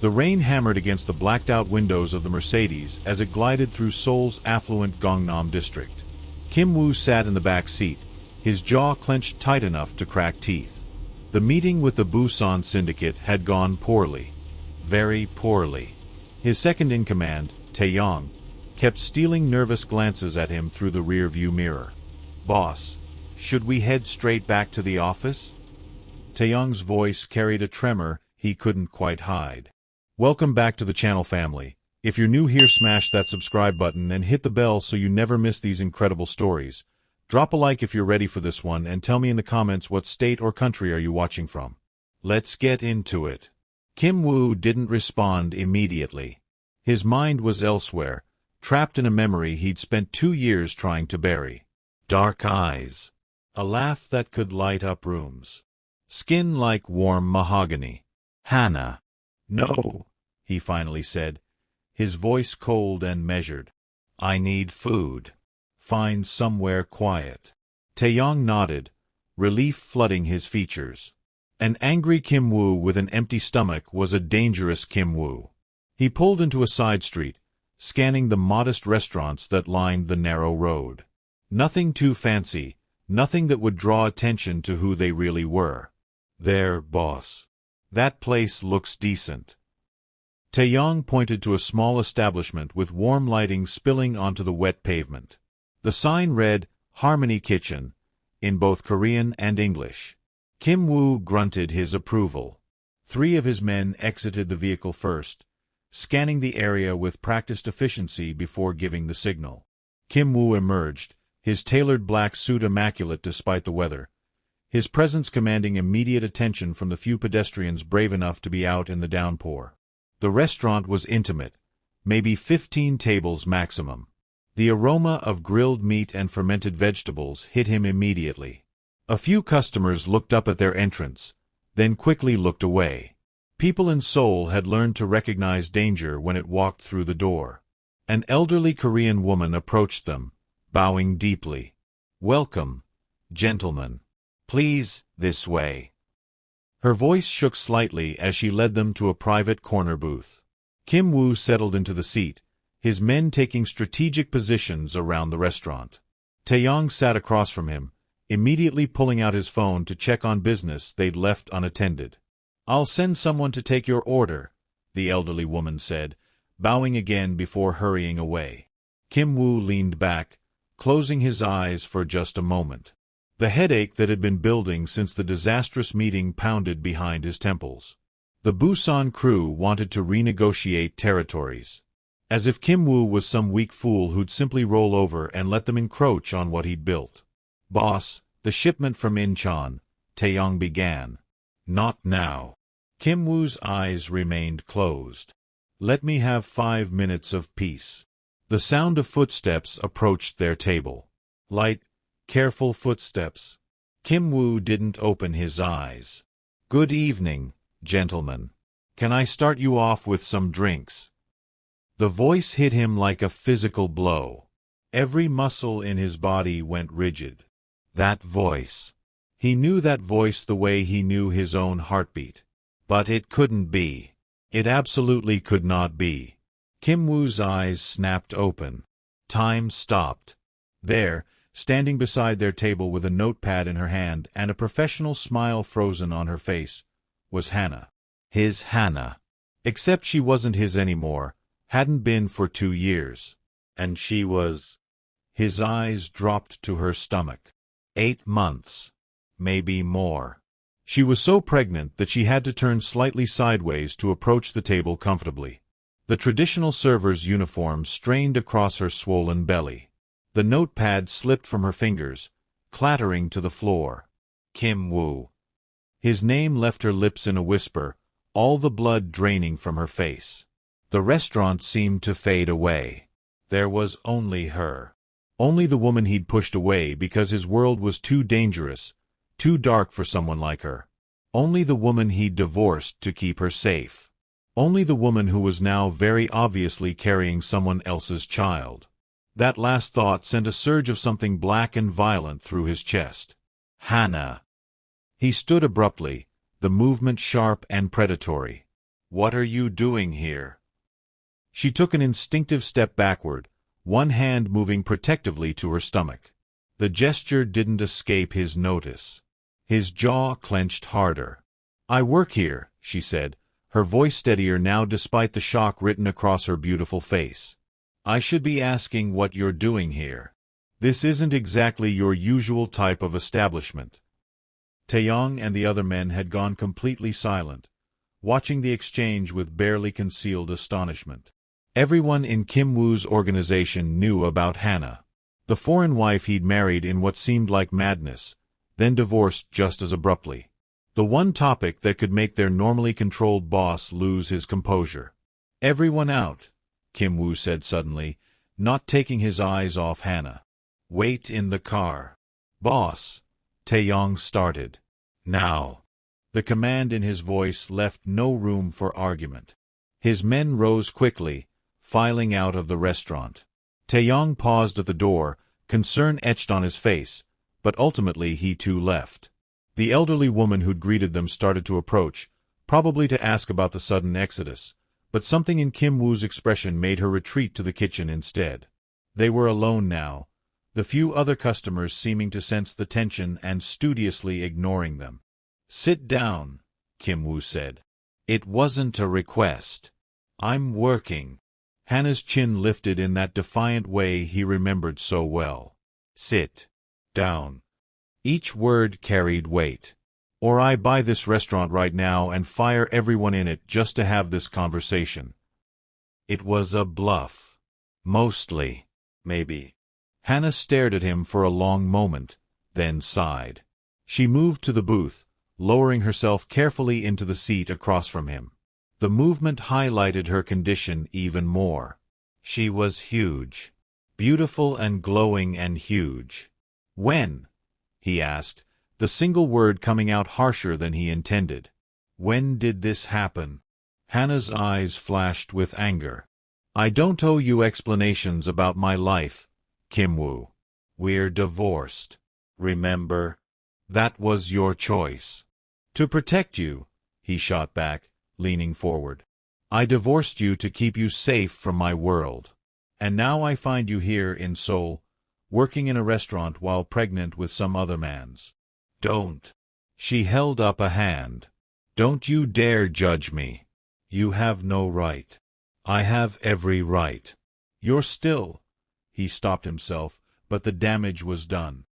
The rain hammered against the blacked-out windows of the Mercedes as it glided through Seoul's affluent Gangnam district. Kim Woo sat in the back seat, his jaw clenched tight enough to crack teeth. The meeting with the Busan syndicate had gone poorly. Very poorly. His second-in-command, Taeyong, kept stealing nervous glances at him through the rear-view mirror. "Boss, should we head straight back to the office?" Taeyong's voice carried a tremor he couldn't quite hide. Welcome back to the channel, family. If you're new here, smash that subscribe button and hit the bell so you never miss these incredible stories. Drop a like if you're ready for this one and tell me in the comments what state or country are you watching from. Let's get into it. Kim Woo didn't respond immediately. His mind was elsewhere, trapped in a memory he'd spent 2 years trying to bury. Dark eyes. A laugh that could light up rooms. Skin like warm mahogany. Hana. "No," he finally said, his voice cold and measured. "I need food. Find somewhere quiet." Taeyong nodded, relief flooding his features. An angry Kim Woo with an empty stomach was a dangerous Kim Woo. He pulled into a side street, scanning the modest restaurants that lined the narrow road. Nothing too fancy, nothing that would draw attention to who they really were. "There, boss. That place looks decent." Taeyong pointed to a small establishment with warm lighting spilling onto the wet pavement. The sign read, "Harmony Kitchen," in both Korean and English. Kim Woo grunted his approval. 3 of his men exited the vehicle first, scanning the area with practiced efficiency before giving the signal. Kim Woo emerged, his tailored black suit immaculate despite the weather, his presence commanding immediate attention from the few pedestrians brave enough to be out in the downpour. The restaurant was intimate, maybe 15 tables maximum. The aroma of grilled meat and fermented vegetables hit him immediately. A few customers looked up at their entrance, then quickly looked away. People in Seoul had learned to recognize danger when it walked through the door. An elderly Korean woman approached them, bowing deeply. "Welcome, gentlemen. Please, this way." Her voice shook slightly as she led them to a private corner booth. Kim Woo settled into the seat, his men taking strategic positions around the restaurant. Taeyong sat across from him, immediately pulling out his phone to check on business they'd left unattended. "I'll send someone to take your order," the elderly woman said, bowing again before hurrying away. Kim Woo leaned back, closing his eyes for just a moment. The headache that had been building since the disastrous meeting pounded behind his temples. The Busan crew wanted to renegotiate territories. As if Kim Woo was some weak fool who'd simply roll over and let them encroach on what he'd built. "Boss, the shipment from Incheon," Taeyong began. "Not now." Kim Woo's eyes remained closed. "Let me have 5 minutes of peace." The sound of footsteps approached their table. Light, careful footsteps. Kim Woo didn't open his eyes. "Good evening, gentlemen. Can I start you off with some drinks?" The voice hit him like a physical blow. Every muscle in his body went rigid. That voice. He knew that voice the way he knew his own heartbeat. But it couldn't be. It absolutely could not be. Kim Woo's eyes snapped open. Time stopped. There, standing beside their table with a notepad in her hand and a professional smile frozen on her face, was Hana. His Hana. Except she wasn't his anymore, hadn't been for 2 years. And she was... His eyes dropped to her stomach. 8 months. Maybe more. She was so pregnant that she had to turn slightly sideways to approach the table comfortably. The traditional server's uniform strained across her swollen belly. The notepad slipped from her fingers, clattering to the floor. Kim Woo. His name left her lips in a whisper, all the blood draining from her face. The restaurant seemed to fade away. There was only her. Only the woman he'd pushed away because his world was too dangerous, too dark for someone like her. Only the woman he'd divorced to keep her safe. Only the woman who was now very obviously carrying someone else's child. That last thought sent a surge of something black and violent through his chest. Hana. He stood abruptly, the movement sharp and predatory. What are you doing here? She took an instinctive step backward, one hand moving protectively to her stomach. The gesture didn't escape his notice. His jaw clenched harder. I work here, she said, her voice steadier now despite the shock written across her beautiful face. I should be asking what you're doing here. This isn't exactly your usual type of establishment. Taeyong and the other men had gone completely silent, watching the exchange with barely concealed astonishment. Everyone in Kim Woo's organization knew about Hana, the foreign wife he'd married in what seemed like madness, then divorced just as abruptly. The one topic that could make their normally controlled boss lose his composure. Everyone out, Kim Woo said suddenly, not taking his eyes off Hana. Wait in the car. Boss, Taeyong started. Now. The command in his voice left no room for argument. His men rose quickly, filing out of the restaurant. Taeyong paused at the door, concern etched on his face, but ultimately he too left. The elderly woman who'd greeted them started to approach, probably to ask about the sudden exodus, but something in Kim Woo's expression made her retreat to the kitchen instead. They were alone now, the few other customers seeming to sense the tension and studiously ignoring them. Sit down, Kim Woo said. It wasn't a request. I'm working. Hana's chin lifted in that defiant way he remembered so well. Sit down. Each word carried weight. Or I buy this restaurant right now and fire everyone in it just to have this conversation. It was a bluff. Mostly. Maybe. Hana stared at him for a long moment, then sighed. She moved to the booth, lowering herself carefully into the seat across from him. The movement highlighted her condition even more. She was huge. Beautiful and glowing and huge. When? He asked, the single word coming out harsher than he intended. When did this happen? Hana's eyes flashed with anger. I don't owe you explanations about my life, Kim Woo. We're divorced. Remember? That was your choice. To protect you, he shot back, leaning forward. I divorced you to keep you safe from my world. And now I find you here in Seoul, working in a restaurant while pregnant with some other man's. Don't. She held up a hand. Don't you dare judge me. You have no right. I have every right. You're still. He stopped himself, but the damage was done.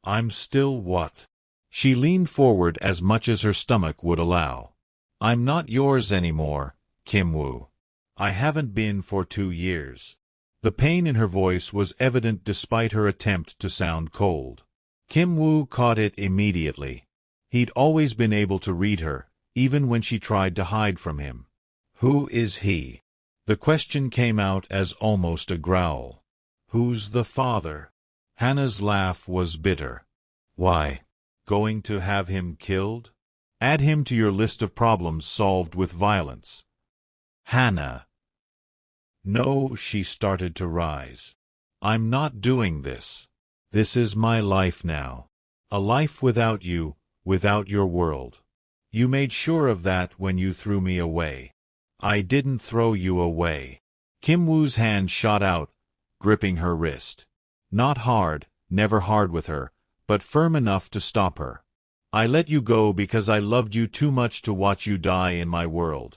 I'm still what? She leaned forward as much as her stomach would allow. I'm not yours anymore, Kim Woo. I haven't been for 2 years. The pain in her voice was evident despite her attempt to sound cold. Kim Woo caught it immediately. He'd always been able to read her, even when she tried to hide from him. Who is he? The question came out as almost a growl. Who's the father? Hana's laugh was bitter. Why? Going to have him killed? Add him to your list of problems solved with violence. Hana. No, she started to rise. I'm not doing this. This is my life now. A life without you, without your world. You made sure of that when you threw me away. I didn't throw you away. Kim Woo's hand shot out, gripping her wrist. Not hard, never hard with her, but firm enough to stop her. I let you go because I loved you too much to watch you die in my world.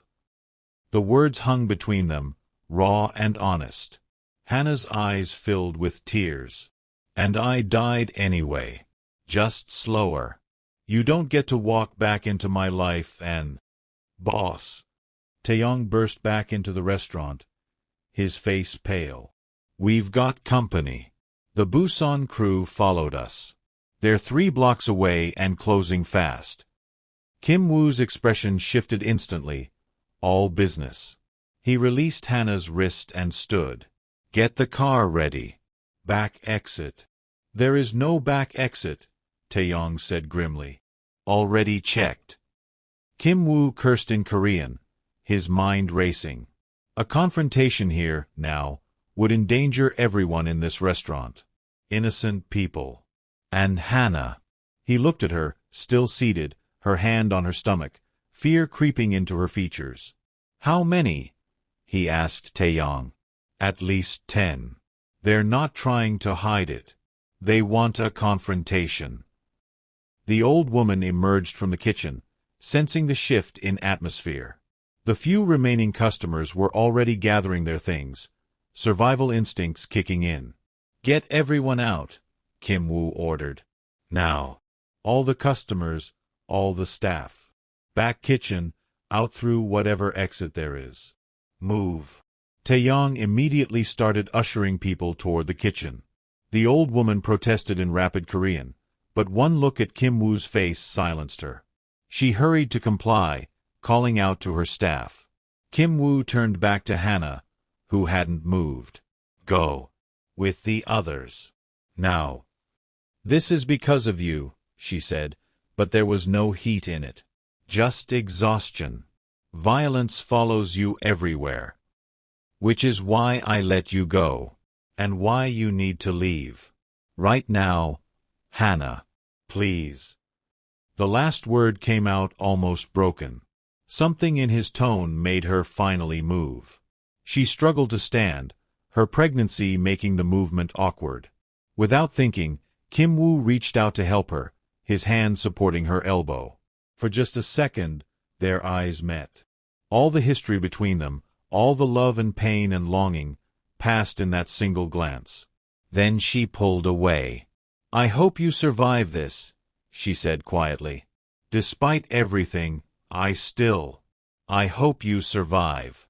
The words hung between them, raw and honest. Hana's eyes filled with tears. And I died anyway. Just slower. You don't get to walk back into my life and... Boss. Taeyong burst back into the restaurant, his face pale. We've got company. The Busan crew followed us. They're 3 blocks away and closing fast. Kim Woo's expression shifted instantly, all business. He released Hana's wrist and stood. Get the car ready. Back exit. There is no back exit, Taeyong said grimly. Already checked. Kim Woo cursed in Korean, his mind racing. A confrontation here, now, would endanger everyone in this restaurant. Innocent people. And Hana. He looked at her, still seated, her hand on her stomach, fear creeping into her features. How many? He asked Taeyong. At least 10. They're not trying to hide it. They want a confrontation. The old woman emerged from the kitchen, sensing the shift in atmosphere. The few remaining customers were already gathering their things, survival instincts kicking in. Get everyone out, Kim Woo ordered. Now. All the customers, all the staff. Back kitchen, out through whatever exit there is. Move. Taeyong immediately started ushering people toward the kitchen. The old woman protested in rapid Korean, but one look at Kim Woo's face silenced her. She hurried to comply, calling out to her staff. Kim Woo turned back to Hana, who hadn't moved. Go. With the others. Now. This is because of you, she said, but there was no heat in it. Just exhaustion. Violence follows you everywhere. Which is why I let you go. And why you need to leave. Right now, Hana. Please. The last word came out almost broken. Something in his tone made her finally move. She struggled to stand, her pregnancy making the movement awkward. Without thinking, Kim Woo reached out to help her, his hand supporting her elbow. For just a second, their eyes met. All the history between them, all the love and pain and longing, passed in that single glance. Then she pulled away. I hope you survive this, she said quietly. Despite everything, I hope you survive.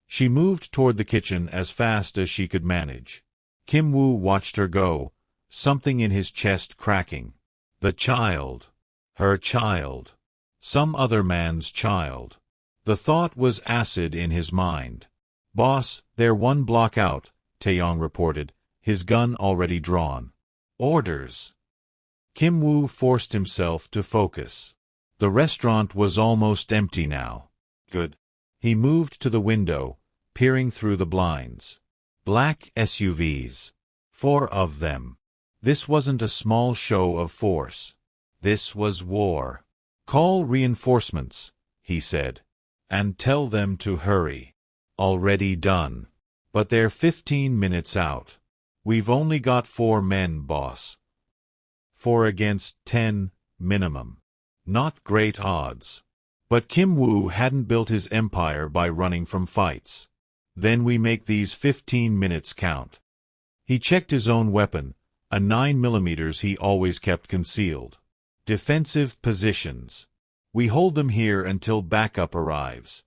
She moved toward the kitchen as fast as she could manage. Kim Woo watched her go, something in his chest cracking. The child. Her child. Some other man's child. The thought was acid in his mind. Boss, they're 1 block out, Taeyong reported, his gun already drawn. Orders. Kim Woo forced himself to focus. The restaurant was almost empty now. Good. He moved to the window, peering through the blinds. Black SUVs. 4 of them. This wasn't a small show of force. This was war. Call reinforcements, he said. And tell them to hurry. Already done. But they're 15 minutes out. We've only got 4 men, boss. 4 against 10, minimum. Not great odds. But Kim Woo hadn't built his empire by running from fights. Then we make these 15 minutes count. He checked his own weapon, a 9mm he always kept concealed. Defensive positions. We hold them here until backup arrives.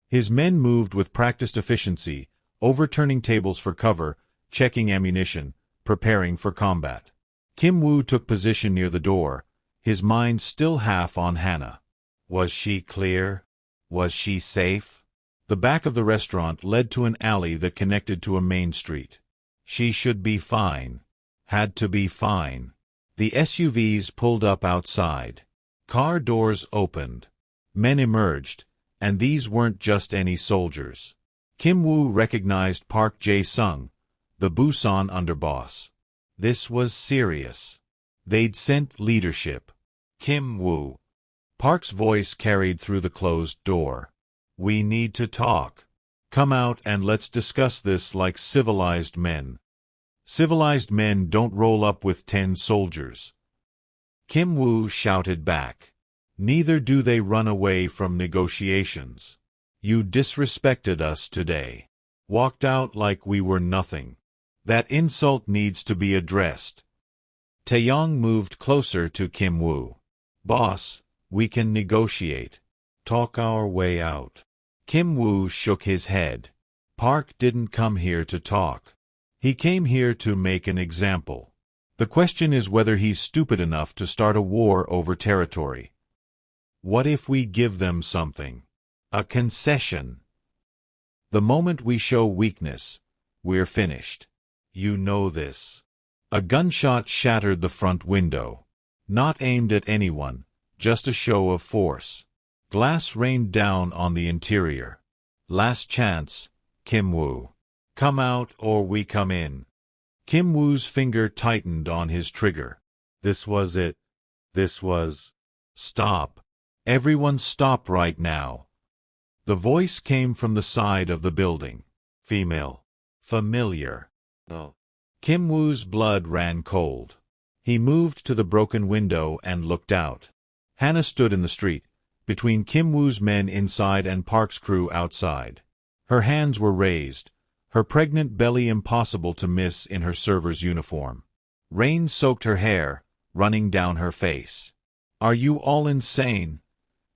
His men moved with practiced efficiency, overturning tables for cover, checking ammunition, preparing for combat. Kim Woo took position near the door, his mind still half on Hana. Was she clear? Was she safe? The back of the restaurant led to an alley that connected to a main street. She should be fine. Had to be fine. The SUVs pulled up outside. Car doors opened. Men emerged, and these weren't just any soldiers. Kim Woo recognized Park Jae-sung, the Busan underboss. This was serious. They'd sent leadership. Kim Woo. Park's voice carried through the closed door. We need to talk. Come out and let's discuss this like civilized men. Civilized men don't roll up with 10 soldiers. Kim Woo shouted back. Neither do they run away from negotiations. You disrespected us today. Walked out like we were nothing. That insult needs to be addressed. Taeyong moved closer to Kim Woo. Boss, we can negotiate. Talk our way out. Kim Woo shook his head. Park didn't come here to talk. He came here to make an example. The question is whether he's stupid enough to start a war over territory. What if we give them something? A concession. The moment we show weakness, we're finished. You know this. A gunshot shattered the front window. Not aimed at anyone, just a show of force. Glass rained down on the interior. Last chance, Kim Woo. Come out or we come in. Kim Woo's finger tightened on his trigger. This was it. This was... Stop. Everyone stop right now. The voice came from the side of the building. Female. Familiar. No. Kim Woo's blood ran cold. He moved to the broken window and looked out. Hana stood in the street, between Kim Woo's men inside and Park's crew outside. Her hands were raised, her pregnant belly impossible to miss in her server's uniform. Rain soaked her hair, running down her face. "Are you all insane?"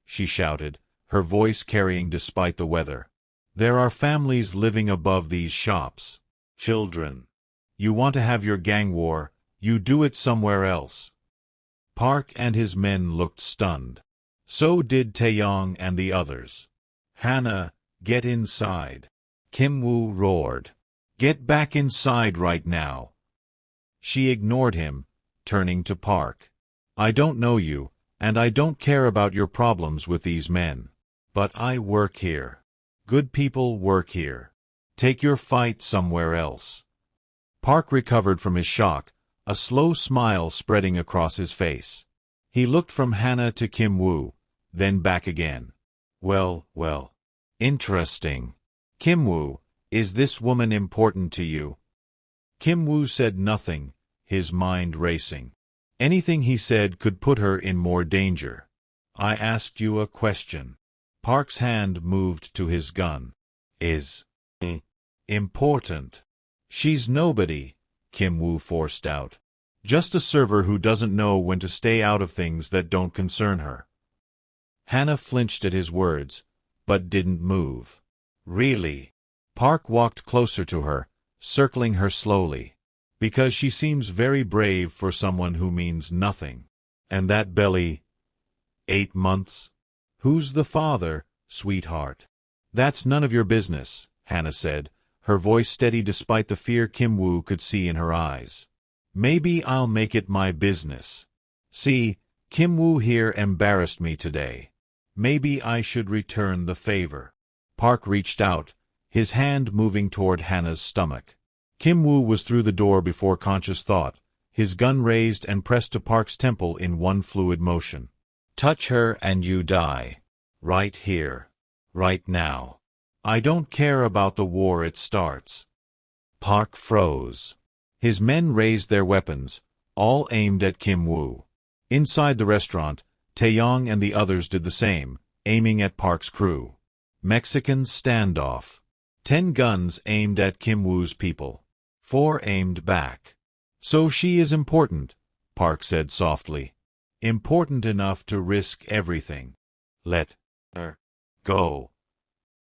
she shouted, her voice carrying despite the weather. "There are families living above these shops. Children. You want to have your gang war, you do it somewhere else." Park and his men looked stunned. So did Taeyong and the others. "Hana, get inside," Kim Woo roared. "Get back inside right now." She ignored him, turning to Park. "I don't know you, and I don't care about your problems with these men. But I work here. Good people work here. Take your fight somewhere else." Park recovered from his shock, a slow smile spreading across his face. He looked from Hana to Kim Woo, then back again. Well. Interesting. Kim Woo, is this woman important to you?" Kim Woo said nothing, his mind racing. Anything he said could put her in more danger. "I asked you a question." Park's hand moved to his gun. "Is important?" "She's nobody," Kim Woo forced out. "Just a server who doesn't know when to stay out of things that don't concern her." Hana flinched at his words, but didn't move. "Really?" Park walked closer to her, circling her slowly. "Because she seems very brave for someone who means nothing. And that belly? 8 months? Who's the father, sweetheart?" "That's none of your business," Hana said, her voice steady despite the fear Kim Woo could see in her eyes. "Maybe I'll make it my business. See, Kim Woo here embarrassed me today. Maybe I should return the favor." Park reached out, his hand moving toward Hana's stomach. Kim Woo was through the door before conscious thought, his gun raised and pressed to Park's temple in one fluid motion. "Touch her and you die. Right here. Right now. I don't care about the war it starts." Park froze. His men raised their weapons, all aimed at Kim Woo. Inside the restaurant, Taeyong and the others did the same, aiming at Park's crew. Mexican standoff. 10 guns aimed at Kim Woo's people. 4 aimed back. "So she is important," Park said softly. "Important enough to risk everything. Let her go."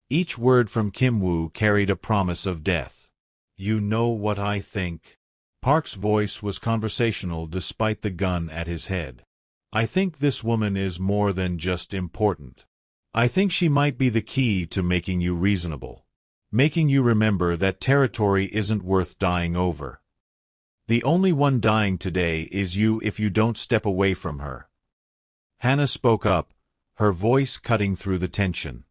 Each word from Kim Woo carried a promise of death. "You know what I think?" Park's voice was conversational despite the gun at his head. "I think this woman is more than just important. I think she might be the key to making you reasonable. Making you remember that territory isn't worth dying over. The only one dying today is you if you don't step away from her." Hana spoke up, her voice cutting through the tension.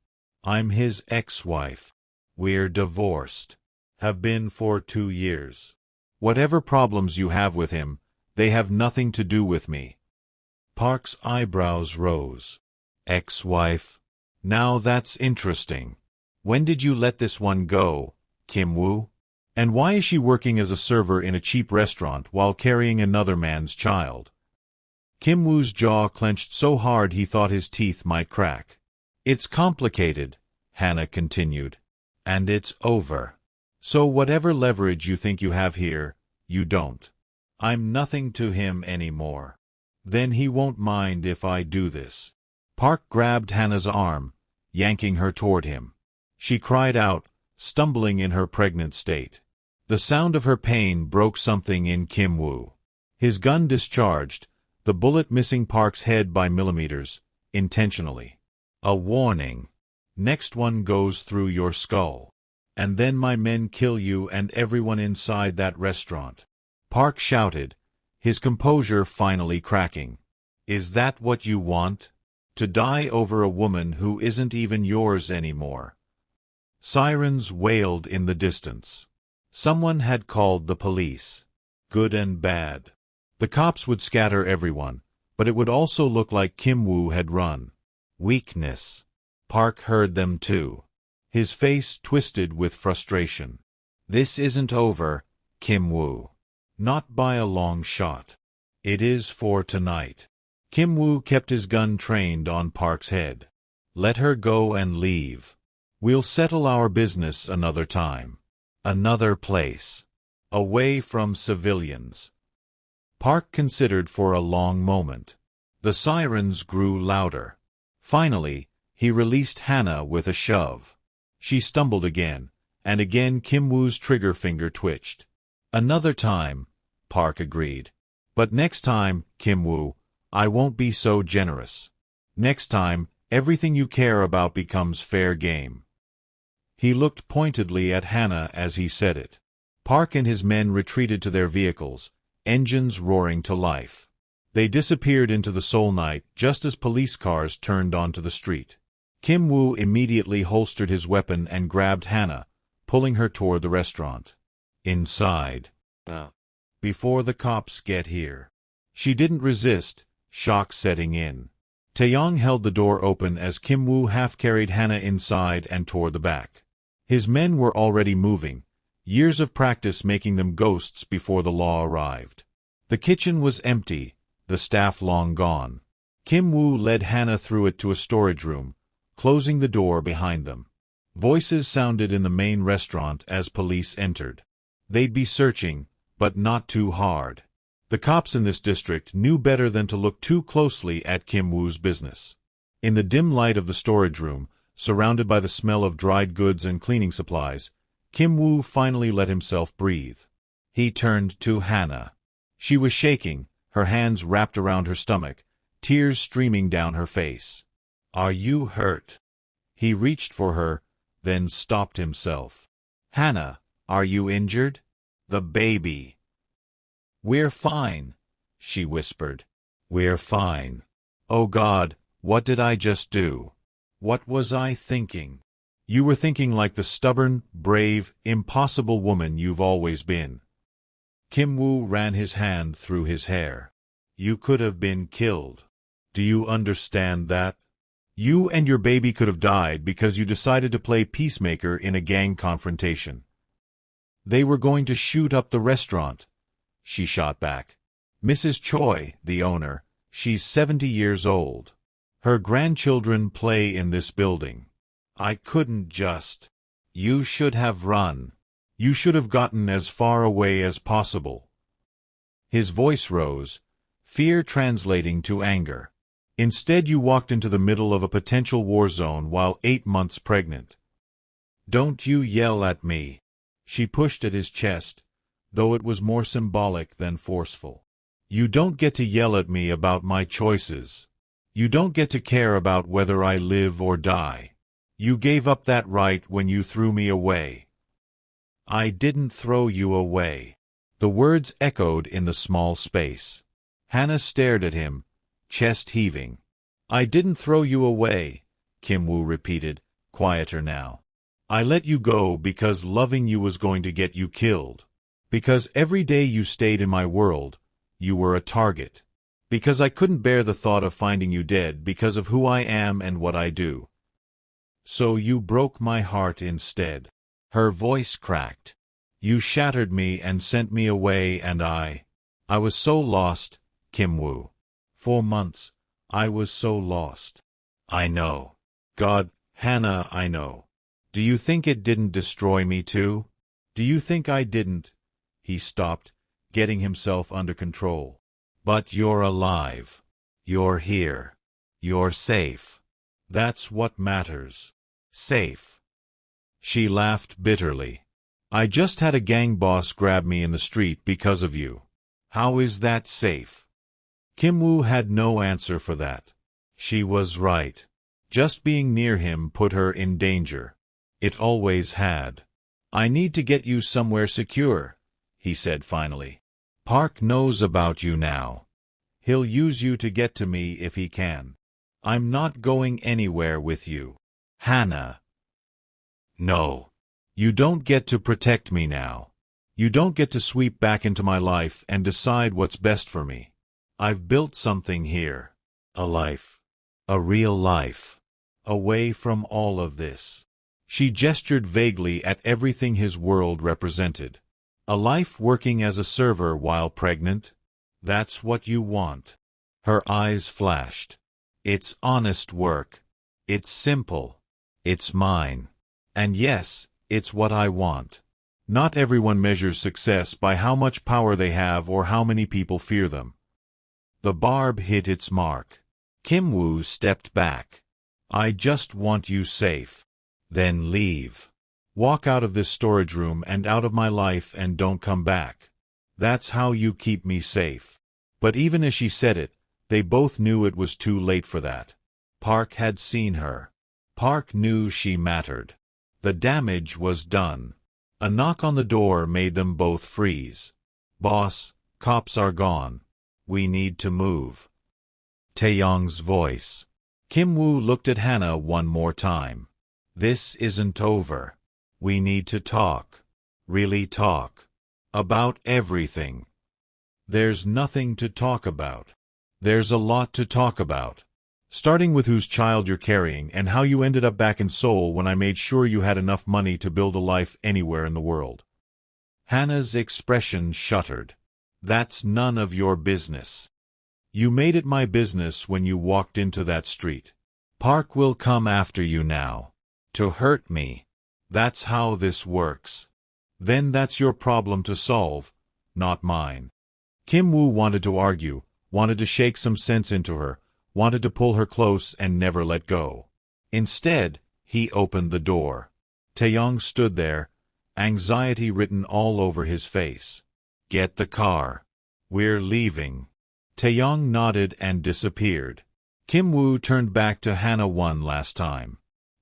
"I'm his ex-wife. We're divorced. Have been for 2 years. Whatever problems you have with him, they have nothing to do with me." Park's eyebrows rose. "Ex-wife? Now that's interesting. When did you let this one go, Kim Woo? And why is she working as a server in a cheap restaurant while carrying another man's child?" Kim Woo's jaw clenched so hard he thought his teeth might crack. "It's complicated," Hana continued. "And it's over. So whatever leverage you think you have here, you don't. I'm nothing to him anymore. Then he won't mind if I do this." Park grabbed Hana's arm, yanking her toward him. She cried out, stumbling in her pregnant state. The sound of her pain broke something in Kim Woo. His gun discharged, the bullet missing Park's head by millimeters, intentionally. "A warning. Next one goes through your skull. And then my men kill you and everyone inside that restaurant." Park shouted, his composure finally cracking. "Is that what you want? To die over a woman who isn't even yours anymore?" Sirens wailed in the distance. Someone had called the police. Good and bad. The cops would scatter everyone, but it would also look like Kim Woo had run. Weakness. Park heard them too. His face twisted with frustration. This isn't over, Kim Woo. Not by a long shot. It is for tonight. Kim Woo kept his gun trained on Park's head. Let her go and leave. We'll settle our business another time. Another place. Away from civilians. Park considered for a long moment. The sirens grew louder. Finally, he released Hana with a shove. She stumbled again, and again Kim Woo's trigger finger twitched. Another time, Park agreed. But next time, Kim Woo, I won't be so generous. Next time, everything you care about becomes fair game. He looked pointedly at Hana as he said it. Park and his men retreated to their vehicles, engines roaring to life. They disappeared into the Seoul night just as police cars turned onto the street. Kim Woo immediately holstered his weapon and grabbed Hana, pulling her toward the restaurant. Inside. Before the cops get here. She didn't resist, shock setting in. Taeyong held the door open as Kim Woo half-carried Hana inside and toward the back. His men were already moving, years of practice making them ghosts before the law arrived. The kitchen was empty, the staff long gone. Kim Woo led Hana through it to a storage room, closing the door behind them. Voices sounded in the main restaurant as police entered. They'd be searching, but not too hard. The cops in this district knew better than to look too closely at Kim Woo's business. In the dim light of the storage room, surrounded by the smell of dried goods and cleaning supplies, Kim Woo finally let himself breathe. He turned to Hana. She was shaking, her hands wrapped around her stomach, tears streaming down her face. Are you hurt? He reached for her, then stopped himself. Hana, are you injured? The baby. We're fine, she whispered. We're fine. Oh God, what did I just do? What was I thinking? You were thinking like the stubborn, brave, impossible woman you've always been. Kim Woo ran his hand through his hair. You could have been killed. Do you understand that? You and your baby could have died because you decided to play peacemaker in a gang confrontation. They were going to shoot up the restaurant, she shot back. Mrs. Choi, the owner, she's 70 years old. Her grandchildren play in this building. I couldn't just. You should have run. You should have gotten as far away as possible. His voice rose, fear translating to anger. Instead you walked into the middle of a potential war zone while 8 months pregnant. Don't you yell at me. She pushed at his chest, though it was more symbolic than forceful. You don't get to yell at me about my choices. You don't get to care about whether I live or die. You gave up that right when you threw me away. I didn't throw you away. The words echoed in the small space. Hana stared at him, chest heaving. I didn't throw you away, Kim Woo repeated, quieter now. I let you go because loving you was going to get you killed. Because every day you stayed in my world, you were a target. Because I couldn't bear the thought of finding you dead because of who I am and what I do. So you broke my heart instead. Her voice cracked. You shattered me and sent me away and I was so lost, Kim Woo. For months, I was so lost. I know. God, Hana, I know. Do you think it didn't destroy me too? Do you think I didn't? He stopped, getting himself under control. But you're alive. You're here. You're safe. That's what matters. Safe. She laughed bitterly. I just had a gang boss grab me in the street because of you. How is that safe? Kim Woo had no answer for that. She was right. Just being near him put her in danger. It always had. I need to get you somewhere secure, he said finally. Park knows about you now. He'll use you to get to me if he can. I'm not going anywhere with you. Hana. No. You don't get to protect me now. You don't get to sweep back into my life and decide what's best for me. I've built something here. A life. A real life. away from all of this. She gestured vaguely at everything his world represented. A life working as a server while pregnant? That's what you want. Her eyes flashed. It's honest work. It's simple. It's mine. And yes, it's what I want. Not everyone measures success by how much power they have or how many people fear them. The barb hit its mark. Kim Woo stepped back. I just want you safe. Then leave. Walk out of this storage room and out of my life and don't come back. That's how you keep me safe. But even as she said it, they both knew it was too late for that. Park had seen her. Park knew she mattered. The damage was done. A knock on the door made them both freeze. Boss, cops are gone. We need to move. Taeyong's voice. Kim Woo looked at Hana one more time. This isn't over. We need to talk. Really talk. About everything. There's nothing to talk about. There's a lot to talk about. Starting with whose child you're carrying and how you ended up back in Seoul when I made sure you had enough money to build a life anywhere in the world. Hana's expression shuddered. That's none of your business. You made it my business when you walked into that street. Park will come after you now. To hurt me. That's how this works. Then that's your problem to solve, not mine. Kim Woo wanted to argue, wanted to shake some sense into her, wanted to pull her close and never let go. Instead, he opened the door. Taeyong stood there, anxiety written all over his face. Get the car. We're leaving. Taeyong nodded and disappeared. Kim Woo turned back to Hana one last time.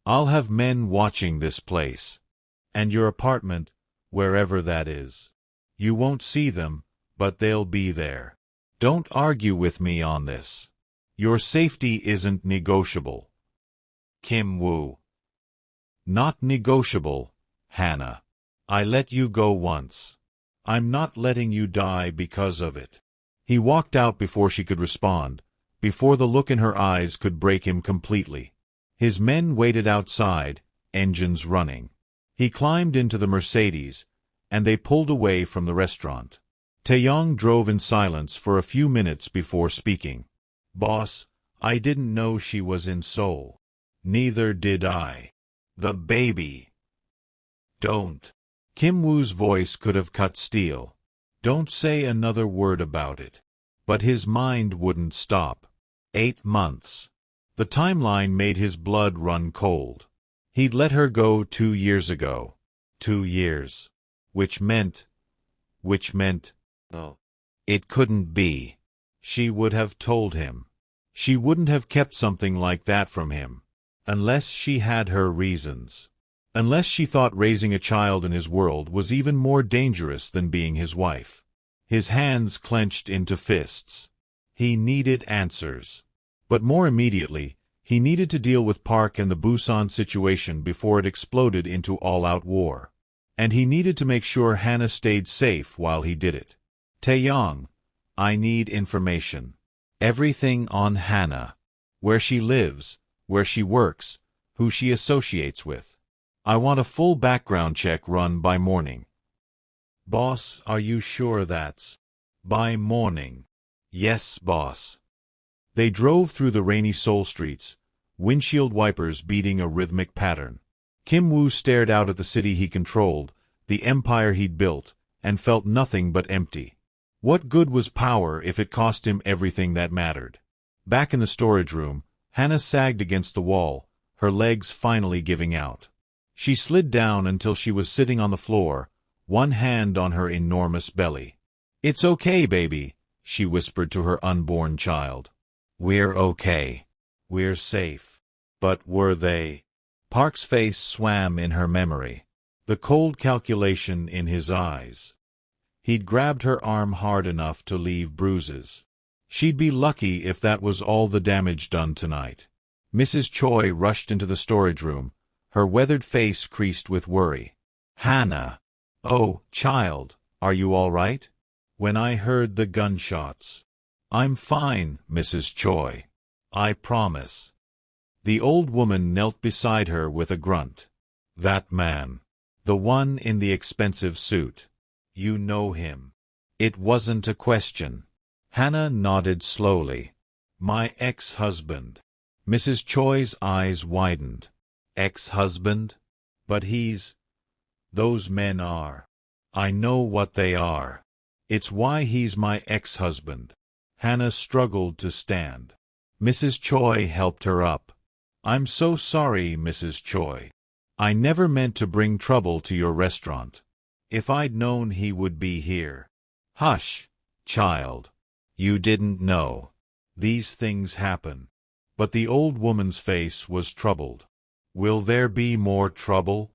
I'll have men watching this place. And your apartment, wherever that is. You won't see them, but they'll be there. Don't argue with me on this. Your safety isn't negotiable. Kim Woo. Not negotiable, Hana. I let you go once. I'm not letting you die because of it. He walked out before she could respond, before the look in her eyes could break him completely. His men waited outside, engines running. He climbed into the Mercedes, and they pulled away from the restaurant. Taeyong drove in silence for a few minutes before speaking. Boss, I didn't know she was in Seoul. Neither did I. The baby. Don't. Kim Woo's voice could have cut steel. Don't say another word about it. But his mind wouldn't stop. 8 months. The timeline made his blood run cold. He'd let her go 2 years ago. 2 years. Which meant... No. It couldn't be. She would have told him. She wouldn't have kept something like that from him. Unless she had her reasons. Unless she thought raising a child in his world was even more dangerous than being his wife. His hands clenched into fists. He needed answers. But more immediately, he needed to deal with Park and the Busan situation before it exploded into all-out war. And he needed to make sure Hana stayed safe while he did it. Taeyong, I need information. Everything on Hana. Where she lives, where she works, who she associates with. I want a full background check run by morning. Boss, are you sure that's by morning? Yes, boss. They drove through the rainy Seoul streets, windshield wipers beating a rhythmic pattern. Kim Woo stared out at the city he controlled, the empire he'd built, and felt nothing but empty. What good was power if it cost him everything that mattered? Back in the storage room, Hana sagged against the wall, her legs finally giving out. She slid down until she was sitting on the floor, one hand on her enormous belly. It's okay, baby, she whispered to her unborn child. We're okay. We're safe. But were they? Park's face swam in her memory. The cold calculation in his eyes. He'd grabbed her arm hard enough to leave bruises. She'd be lucky if that was all the damage done tonight. Mrs. Choi rushed into the storage room, her weathered face creased with worry. Hana. Oh, child, are you all right? When I heard the gunshots. I'm fine, Mrs. Choi. I promise. The old woman knelt beside her with a grunt. That man. The one in the expensive suit. You know him. It wasn't a question. Hana nodded slowly. My ex-husband. Mrs. Choi's eyes widened. Ex-husband? But those men are. I know what they are. It's why he's my ex-husband. Hana struggled to stand. Mrs. Choi helped her up. I'm so sorry, Mrs. Choi. I never meant to bring trouble to your restaurant. If I'd known he would be here. Hush, child. You didn't know. These things happen. But the old woman's face was troubled. Will there be more trouble?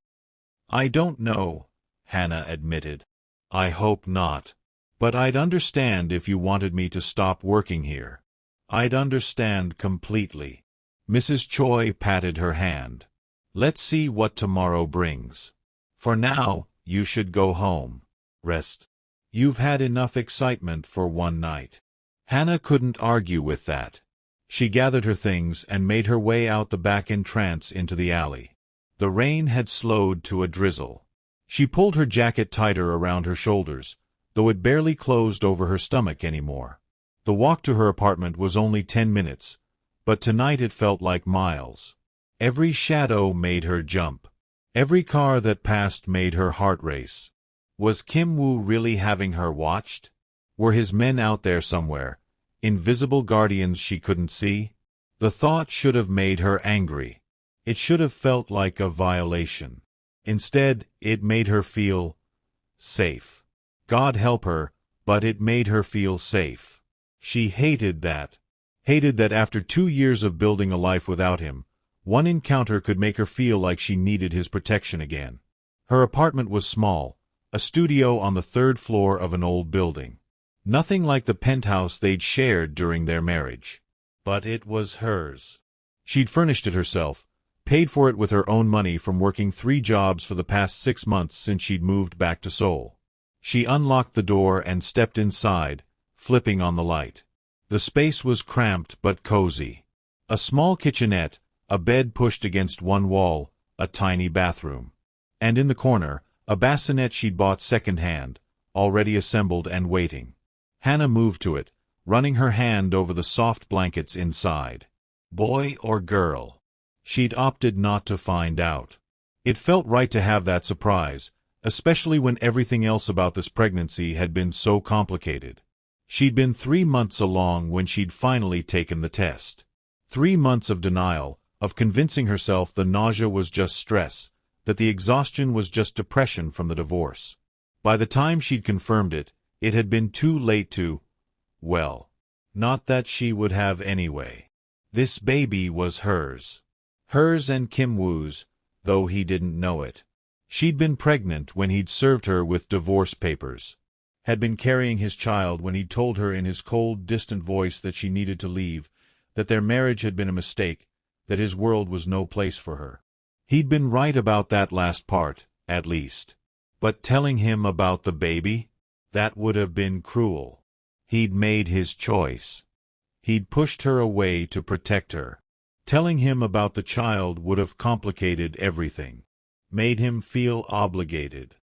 I don't know, Hana admitted. I hope not. But I'd understand if you wanted me to stop working here. I'd understand completely. Mrs. Choi patted her hand. Let's see what tomorrow brings. For now, you should go home. Rest. You've had enough excitement for one night. Hana couldn't argue with that. She gathered her things and made her way out the back entrance into the alley. The rain had slowed to a drizzle. She pulled her jacket tighter around her shoulders, though it barely closed over her stomach anymore. The walk to her apartment was only 10 minutes, but tonight it felt like miles. Every shadow made her jump. Every car that passed made her heart race. Was Kim Woo really having her watched? Were his men out there somewhere, invisible guardians she couldn't see? The thought should have made her angry. It should have felt like a violation. Instead, it made her feel safe. God help her, but it made her feel safe. She hated that. Hated that after 2 years of building a life without him, one encounter could make her feel like she needed his protection again. Her apartment was small, a studio on the 3rd floor of an old building. Nothing like the penthouse they'd shared during their marriage. But it was hers. She'd furnished it herself, paid for it with her own money from working 3 jobs for the past 6 months since she'd moved back to Seoul. She unlocked the door and stepped inside, flipping on the light. The space was cramped but cozy. A small kitchenette, a bed pushed against one wall, a tiny bathroom. And in the corner, a bassinet she'd bought second-hand, already assembled and waiting. Hana moved to it, running her hand over the soft blankets inside. Boy or girl? She'd opted not to find out. It felt right to have that surprise, especially when everything else about this pregnancy had been so complicated. She'd been 3 months along when she'd finally taken the test. 3 months of denial, of convincing herself the nausea was just stress, that the exhaustion was just depression from the divorce. By the time she'd confirmed it, it had been too late to, well, not that she would have anyway. This baby was hers. Hers and Kim Woo's, though he didn't know it. She'd been pregnant when he'd served her with divorce papers. Had been carrying his child when he'd told her in his cold, distant voice that she needed to leave, that their marriage had been a mistake, that his world was no place for her. He'd been right about that last part, at least. But telling him about the baby? That would have been cruel. He'd made his choice. He'd pushed her away to protect her. Telling him about the child would have complicated everything. Made him feel obligated.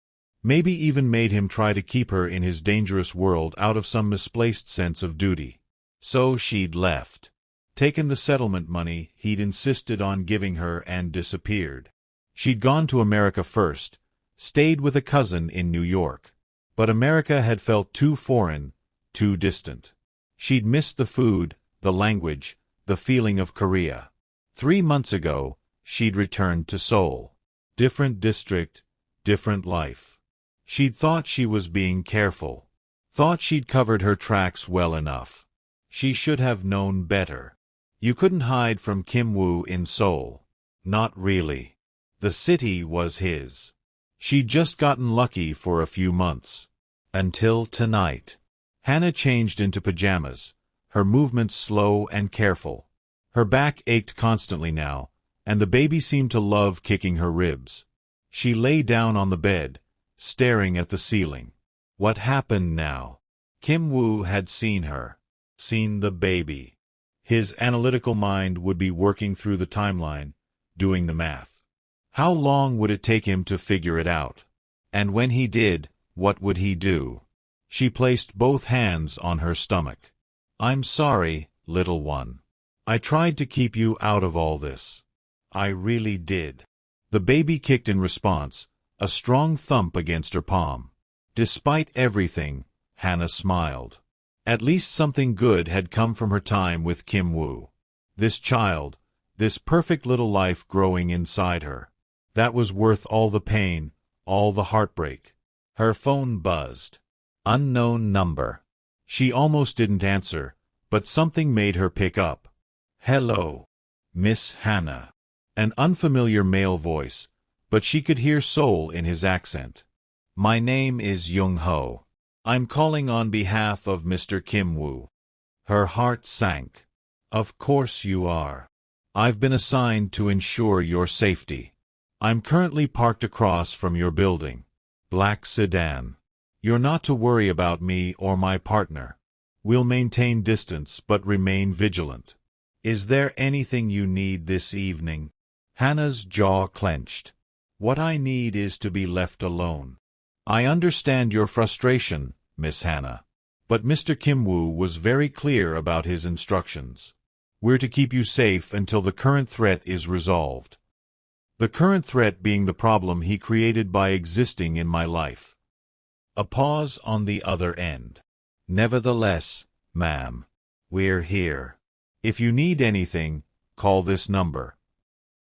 Maybe even made him try to keep her in his dangerous world out of some misplaced sense of duty. So she'd left. Taken the settlement money he'd insisted on giving her and disappeared. She'd gone to America first, stayed with a cousin in New York. But America had felt too foreign, too distant. She'd missed the food, the language, the feeling of Korea. 3 months ago, she'd returned to Seoul. Different district, different life. She'd thought she was being careful. Thought she'd covered her tracks well enough. She should have known better. You couldn't hide from Kim Woo in Seoul. Not really. The city was his. She'd just gotten lucky for a few months. Until tonight. Hana changed into pajamas, her movements slow and careful. Her back ached constantly now, and the baby seemed to love kicking her ribs. She lay down on the bed, staring at the ceiling. What happened now? Kim Woo had seen her. Seen the baby. His analytical mind would be working through the timeline, doing the math. How long would it take him to figure it out? And when he did, what would he do? She placed both hands on her stomach. I'm sorry, little one. I tried to keep you out of all this. I really did. The baby kicked in response, a strong thump against her palm. Despite everything, Hana smiled. At least something good had come from her time with Kim Woo. This child, this perfect little life growing inside her. That was worth all the pain, all the heartbreak. Her phone buzzed. Unknown number. She almost didn't answer, but something made her pick up. Hello, Miss Hana. An unfamiliar male voice, but she could hear Seoul in his accent. My name is Young-ho. I'm calling on behalf of Mr. Kim Woo. Her heart sank. Of course you are. I've been assigned to ensure your safety. I'm currently parked across from your building. Black sedan. You're not to worry about me or my partner. We'll maintain distance but remain vigilant. Is there anything you need this evening? Hana's jaw clenched. What I need is to be left alone. I understand your frustration, Miss Hana. But Mr. Kim Woo was very clear about his instructions. We're to keep you safe until the current threat is resolved. The current threat being the problem he created by existing in my life. A pause on the other end. Nevertheless, ma'am, we're here. If you need anything, call this number.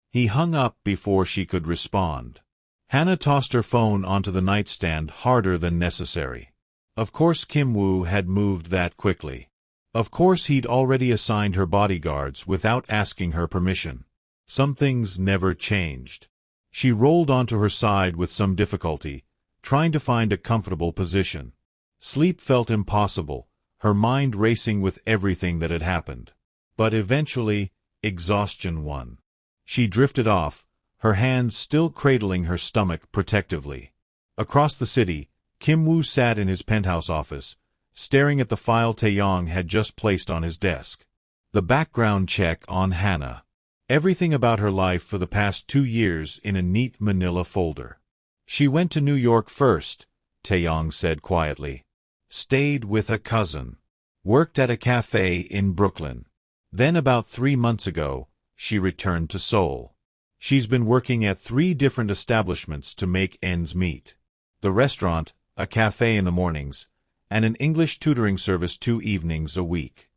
He hung up before she could respond. Hana tossed her phone onto the nightstand harder than necessary. Of course Kim Woo had moved that quickly. Of course he'd already assigned her bodyguards without asking her permission. Some things never changed. She rolled onto her side with some difficulty, trying to find a comfortable position. Sleep felt impossible, her mind racing with everything that had happened. But eventually, exhaustion won. She drifted off, her hands still cradling her stomach protectively. Across the city, Kim Woo sat in his penthouse office, staring at the file Taeyong had just placed on his desk. The background check on Hana. Everything about her life for the past 2 years in a neat manila folder. She went to New York first, Taeyong said quietly. Stayed with a cousin. Worked at a cafe in Brooklyn. Then about 3 months ago, she returned to Seoul. She's been working at 3 different establishments to make ends meet. The restaurant, a cafe in the mornings, and an English tutoring service 2 evenings a week.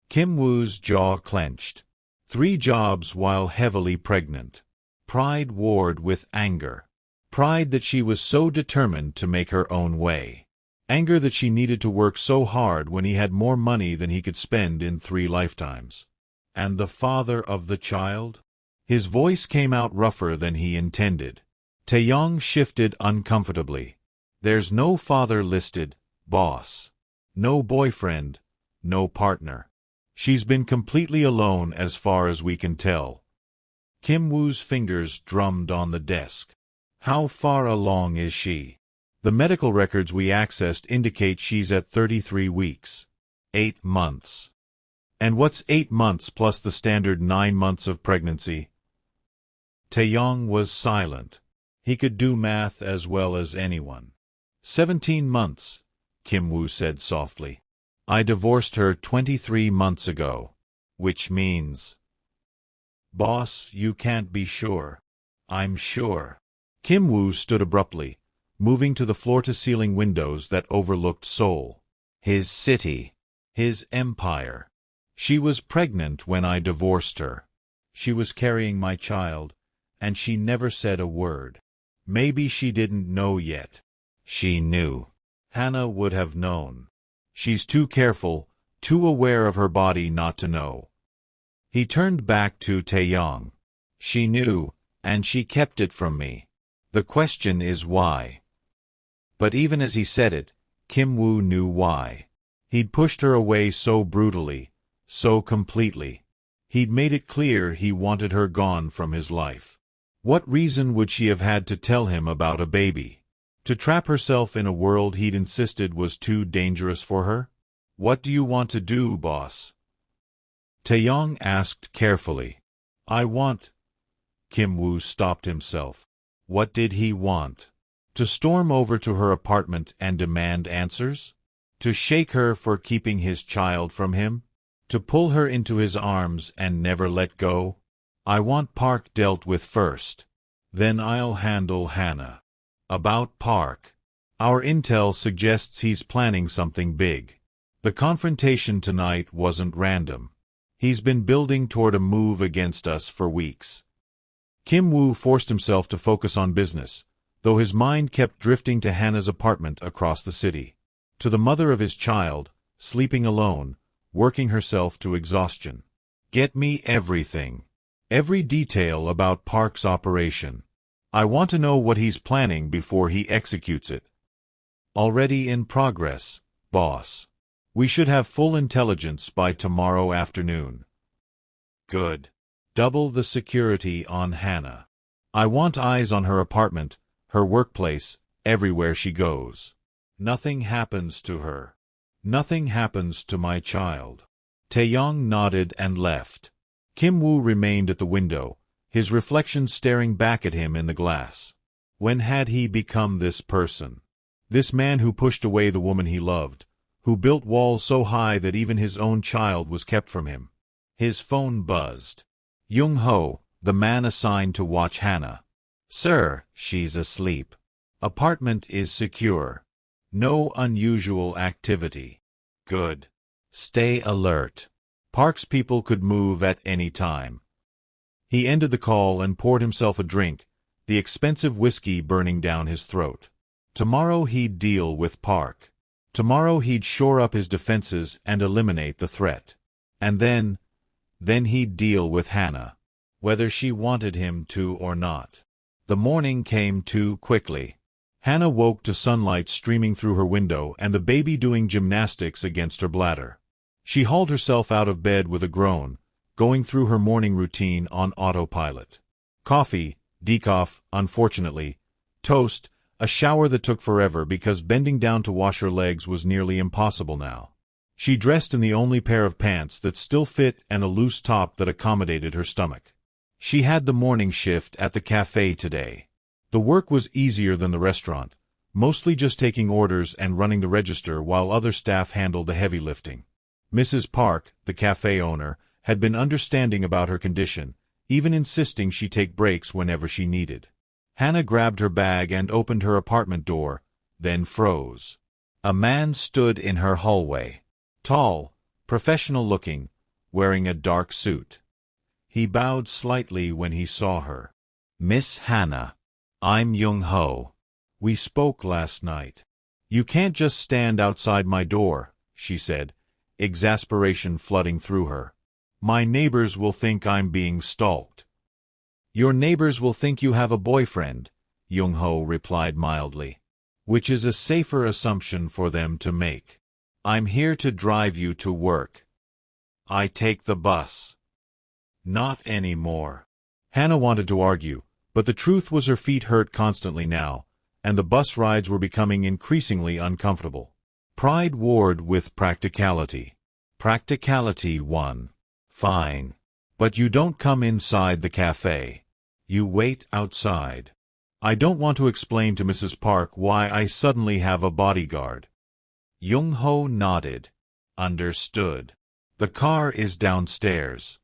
Kim Woo's jaw clenched. 3 jobs while heavily pregnant. Pride warred with anger. Pride that she was so determined to make her own way. Anger that she needed to work so hard when he had more money than he could spend in 3 lifetimes. And the father of the child? His voice came out rougher than he intended. Taeyong shifted uncomfortably. There's no father listed, boss. No boyfriend, no partner. She's been completely alone as far as we can tell. Kim Woo's fingers drummed on the desk. How far along is she? The medical records we accessed indicate she's at 33 weeks. 8 months. And what's 8 months plus the standard 9 months of pregnancy? Taeyong was silent. He could do math as well as anyone. 17 months, Kim Woo said softly. I divorced her 23 months ago. Which means... Boss, you can't be sure. I'm sure. Kim Woo stood abruptly, moving to the floor-to-ceiling windows that overlooked Seoul. His city. His empire. She was pregnant when I divorced her. She was carrying my child, and she never said a word. Maybe she didn't know yet. She knew. Hana would have known. She's too careful, too aware of her body not to know. He turned back to Taeyong. She knew, and she kept it from me. The question is why. But even as he said it, Kim Woo knew why. He'd pushed her away so brutally, so completely. He'd made it clear he wanted her gone from his life. What reason would she have had to tell him about a baby? To trap herself in a world he'd insisted was too dangerous for her? What do you want to do, boss? Taeyong asked carefully. I want... Kim Woo stopped himself. What did he want? To storm over to her apartment and demand answers? To shake her for keeping his child from him? To pull her into his arms and never let go? I want Park dealt with first. Then I'll handle Hana. About Park. Our intel suggests he's planning something big. The confrontation tonight wasn't random. He's been building toward a move against us for weeks. Kim Woo forced himself to focus on business, though his mind kept drifting to Hana's apartment across the city. To the mother of his child, sleeping alone, working herself to exhaustion. Get me everything. Every detail about Park's operation. I want to know what he's planning before he executes it. Already in progress, boss. We should have full intelligence by tomorrow afternoon. Good. Double the security on Hana. I want eyes on her apartment, her workplace, everywhere she goes. Nothing happens to her. Nothing happens to my child. Taeyong nodded and left. Kim Woo remained at the window, his reflection staring back at him in the glass. When had he become this person? This man who pushed away the woman he loved, who built walls so high that even his own child was kept from him. His phone buzzed. Young-ho, the man assigned to watch Hana. Sir, she's asleep. Apartment is secure. No unusual activity. Good. Stay alert. Park's people could move at any time. He ended the call and poured himself a drink, the expensive whiskey burning down his throat. Tomorrow he'd deal with Park. Tomorrow he'd shore up his defenses and eliminate the threat. And then he'd deal with Hana, whether she wanted him to or not. The morning came too quickly. Hana woke to sunlight streaming through her window and the baby doing gymnastics against her bladder. She hauled herself out of bed with a groan, going through her morning routine on autopilot. Coffee, decaf, unfortunately, toast, a shower that took forever because bending down to wash her legs was nearly impossible now. She dressed in the only pair of pants that still fit and a loose top that accommodated her stomach. She had the morning shift at the cafe today. The work was easier than the restaurant, mostly just taking orders and running the register while other staff handled the heavy lifting. Mrs. Park, the cafe owner, had been understanding about her condition, even insisting she take breaks whenever she needed. Hana grabbed her bag and opened her apartment door, then froze. A man stood in her hallway. Tall, professional-looking, wearing a dark suit. He bowed slightly when he saw her. Miss Hana. I'm Young-ho. We spoke last night. You can't just stand outside my door, she said, exasperation flooding through her. My neighbors will think I'm being stalked. Your neighbors will think you have a boyfriend, Young-ho replied mildly, which is a safer assumption for them to make. I'm here to drive you to work. I take the bus. Not anymore. Hana wanted to argue, but the truth was her feet hurt constantly now, and the bus rides were becoming increasingly uncomfortable. Pride warred with practicality. Practicality won. Fine. But you don't come inside the cafe. You wait outside. I don't want to explain to Mrs. Park why I suddenly have a bodyguard. Young-ho nodded. Understood. The car is downstairs.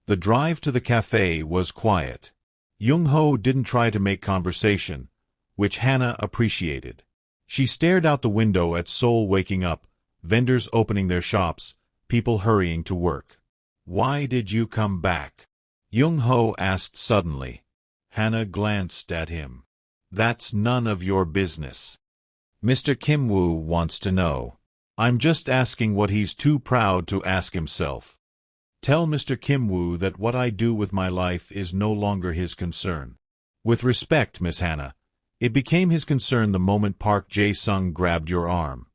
The drive to the cafe was quiet. Young-ho didn't try to make conversation, which Hana appreciated. She stared out the window at Seoul waking up, vendors opening their shops, people hurrying to work. Why did you come back? Young-ho asked suddenly. Hana glanced at him. That's none of your business. Mr. Kim Woo wants to know. I'm just asking what he's too proud to ask himself. Tell Mr. Kim Woo that what I do with my life is no longer his concern. With respect, Miss Hana, it became his concern the moment Park Jae-sung grabbed your arm.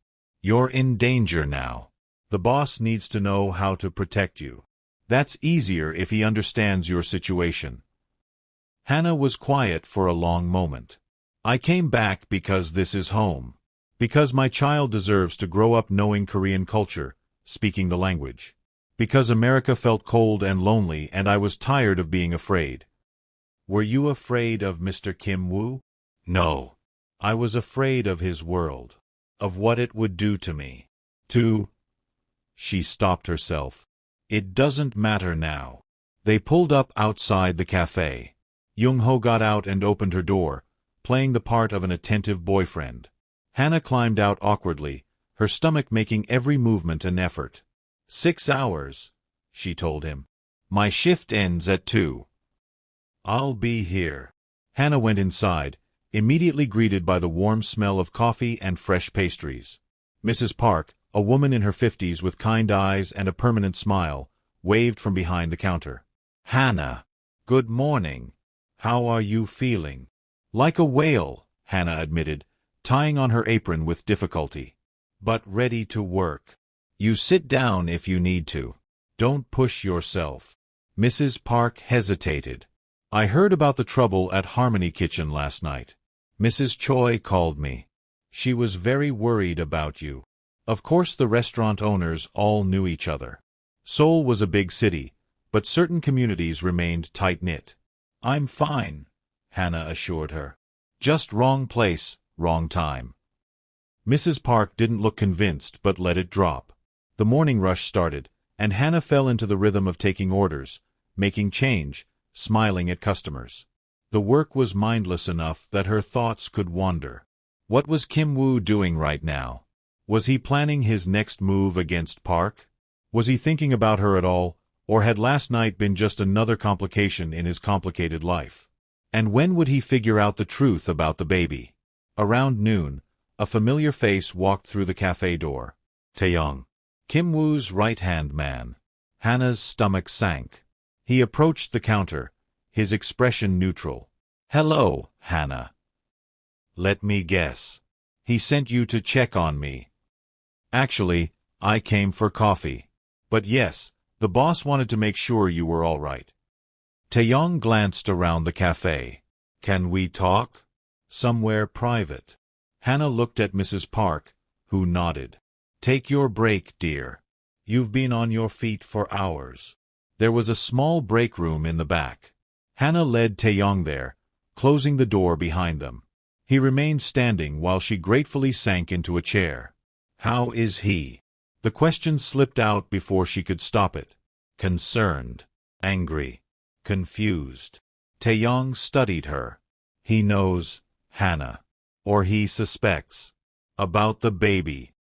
You're in danger now. The boss needs to know how to protect you. That's easier if he understands your situation. Hana was quiet for a long moment. I came back because this is home. Because my child deserves to grow up knowing Korean culture, speaking the language. Because America felt cold and lonely and I was tired of being afraid. Were you afraid of Mr. Kim Woo? No. I was afraid of his world. Of what it would do to me. She stopped herself. It doesn't matter now. They pulled up outside the cafe. Young-ho got out and opened her door, playing the part of an attentive boyfriend. Hana climbed out awkwardly, her stomach making every movement an effort. 6 hours, she told him. My shift ends at 2. I'll be here. Hana went inside, immediately greeted by the warm smell of coffee and fresh pastries. Mrs. Park, a woman in her 50s with kind eyes and a permanent smile, waved from behind the counter. Hana, good morning. How are you feeling? Like a whale, Hana admitted, tying on her apron with difficulty. But ready to work. You sit down if you need to. Don't push yourself. Mrs. Park hesitated. I heard about the trouble at Harmony Kitchen last night. Mrs. Choi called me. She was very worried about you. Of course the restaurant owners all knew each other. Seoul was a big city, but certain communities remained tight-knit. I'm fine, Hana assured her. Just wrong place, wrong time. Mrs. Park didn't look convinced but let it drop. The morning rush started, and Hana fell into the rhythm of taking orders, making change, smiling at customers. The work was mindless enough that her thoughts could wander. What was Kim Woo doing right now? Was he planning his next move against Park? Was he thinking about her at all, or had last night been just another complication in his complicated life? And when would he figure out the truth about the baby? Around noon, a familiar face walked through the cafe door. Taeyong, Kim Woo's right-hand man. Hana's stomach sank. He approached the counter, his expression neutral. Hello, Hana. Let me guess. He sent you to check on me. Actually, I came for coffee. But yes, the boss wanted to make sure you were all right. Taeyong glanced around the cafe. Can we talk? Somewhere private. Hana looked at Mrs. Park, who nodded. Take your break, dear. You've been on your feet for hours. There was a small break room in the back. Hana led Taeyong there, closing the door behind them. He remained standing while she gratefully sank into a chair. How is he? The question slipped out before she could stop it. Concerned, angry, confused. Taeyong studied her. He knows, Hana. Or he suspects. About the baby.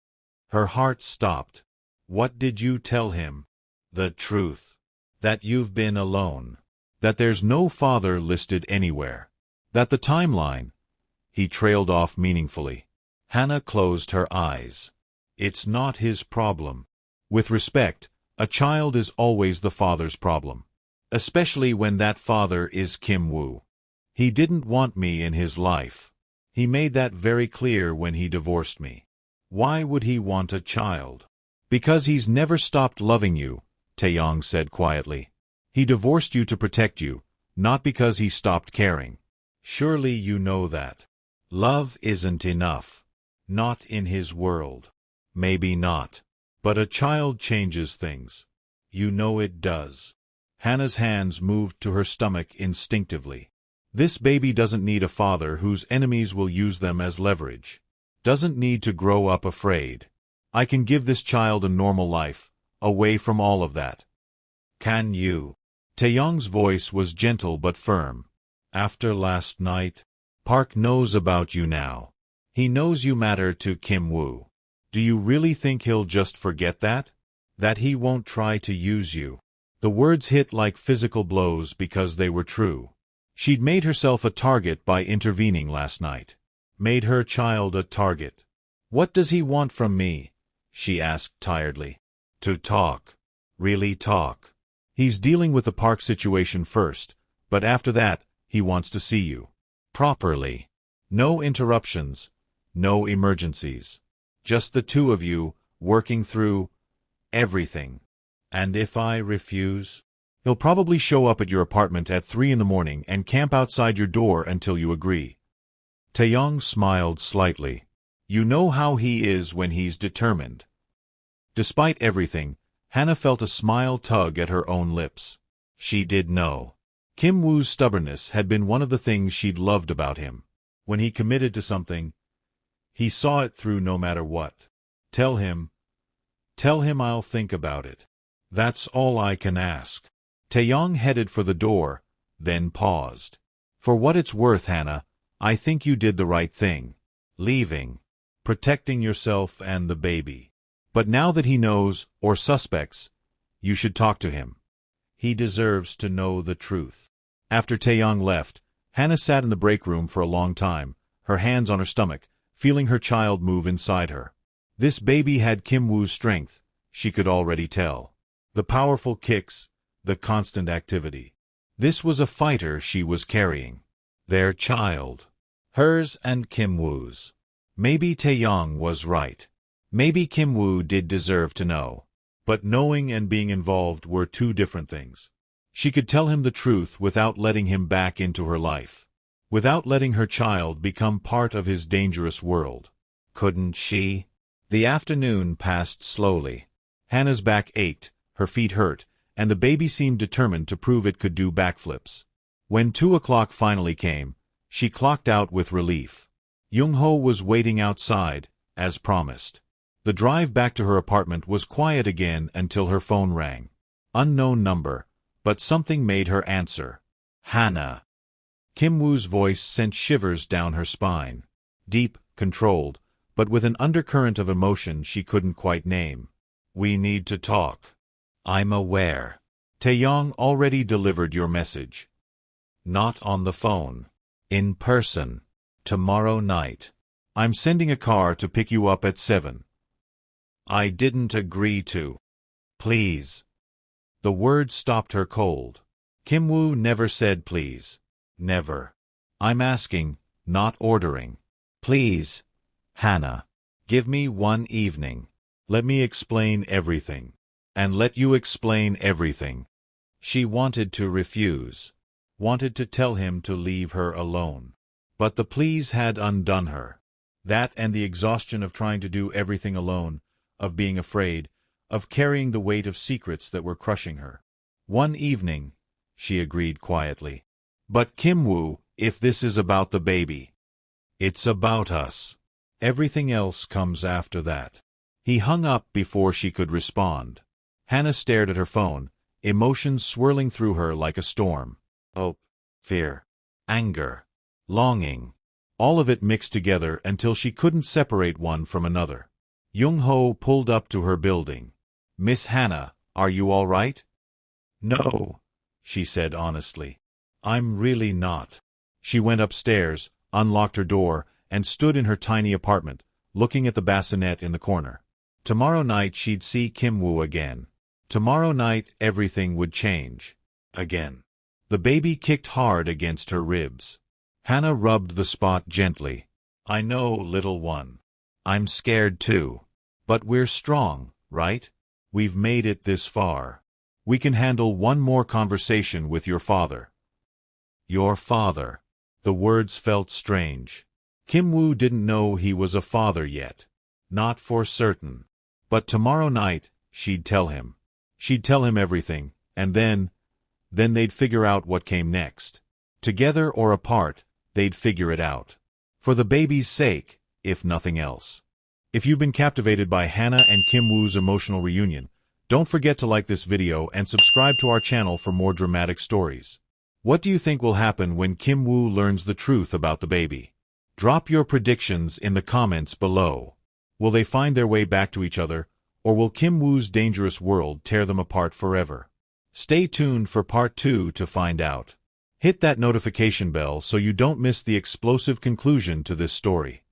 Her heart stopped. What did you tell him? The truth. That you've been alone. That there's no father listed anywhere. That the timeline. He trailed off meaningfully. Hana closed her eyes. It's not his problem. With respect, a child is always the father's problem. Especially when that father is Kim Woo. He didn't want me in his life. He made that very clear when he divorced me. Why would he want a child? Because he's never stopped loving you, Taeyong said quietly. He divorced you to protect you, not because he stopped caring. Surely you know that. Love isn't enough. Not in his world. Maybe not. But a child changes things. You know it does. Hana's hands moved to her stomach instinctively. This baby doesn't need a father whose enemies will use them as leverage. Doesn't need to grow up afraid. I can give this child a normal life, away from all of that. Can you? Taeyong's voice was gentle but firm. After last night, Park knows about you now. He knows you matter to Kim Woo. Do you really think he'll just forget that? That he won't try to use you? The words hit like physical blows because they were true. She'd made herself a target by intervening last night. Made her child a target. What does he want from me? She asked tiredly. To talk. Really talk. He's dealing with the Park situation first, but after that, he wants to see you. Properly. No interruptions. No emergencies. Just the two of you, working through everything. And if I refuse? He'll probably show up at your apartment at 3 in the morning and camp outside your door until you agree. Taeyong smiled slightly. You know how he is when he's determined. Despite everything, Hana felt a smile tug at her own lips. She did know. Kim Woo's stubbornness had been one of the things she'd loved about him. When he committed to something, he saw it through no matter what. Tell him I'll think about it. That's all I can ask. Taeyong headed for the door, then paused. For what it's worth, Hana, I think you did the right thing. Leaving. Protecting yourself and the baby. But now that he knows, or suspects, you should talk to him. He deserves to know the truth. After Taeyong left, Hana sat in the break room for a long time, her hands on her stomach, feeling her child move inside her. This baby had Kim Woo's strength, she could already tell. The powerful kicks, the constant activity. This was a fighter she was carrying. Their child. Hers and Kim Woo's. Maybe Taeyong was right. Maybe Kim Woo did deserve to know. But knowing and being involved were two different things. She could tell him the truth without letting him back into her life. Without letting her child become part of his dangerous world. Couldn't she? The afternoon passed slowly. Hana's back ached, her feet hurt, and the baby seemed determined to prove it could do backflips. When 2 o'clock finally came, she clocked out with relief. Young-ho was waiting outside, as promised. The drive back to her apartment was quiet again until her phone rang. Unknown number, but something made her answer. Hana. Kim Woo's voice sent shivers down her spine. Deep, controlled, but with an undercurrent of emotion she couldn't quite name. We need to talk. I'm aware. Taeyong already delivered your message. Not on the phone. In person. Tomorrow night. I'm sending a car to pick you up at 7. I didn't agree to. Please. The word stopped her cold. Kim Woo never said please. Never. I'm asking, not ordering. Please, Hana. Give me one evening. Let me explain everything. And let you explain everything. She wanted to refuse. Wanted to tell him to leave her alone. But the pleas had undone her. That and the exhaustion of trying to do everything alone, of being afraid, of carrying the weight of secrets that were crushing her. One evening, she agreed quietly. But Kim Woo, if this is about the baby, it's about us. Everything else comes after that. He hung up before she could respond. Hana stared at her phone, emotions swirling through her like a storm. Hope, fear, anger, longing. All of it mixed together until she couldn't separate one from another. Young-ho pulled up to her building. Miss Hana, are you all right? No, she said honestly. I'm really not. She went upstairs, unlocked her door, and stood in her tiny apartment, looking at the bassinet in the corner. Tomorrow night she'd see Kim Woo again. Tomorrow night everything would change. Again. The baby kicked hard against her ribs. Hana rubbed the spot gently. I know, little one. I'm scared too. But we're strong, right? We've made it this far. We can handle one more conversation with your father. Your father. The words felt strange. Kim Woo didn't know he was a father yet. Not for certain. But tomorrow night, she'd tell him. She'd tell him everything, and then they'd figure out what came next. Together or apart, they'd figure it out. For the baby's sake, if nothing else. If you've been captivated by Hana and Kim Woo's emotional reunion, don't forget to like this video and subscribe to our channel for more dramatic stories. What do you think will happen when Kim Woo learns the truth about the baby? Drop your predictions in the comments below. Will they find their way back to each other, or will Kim Woo's dangerous world tear them apart forever? Stay tuned for part 2 to find out. Hit that notification bell so you don't miss the explosive conclusion to this story.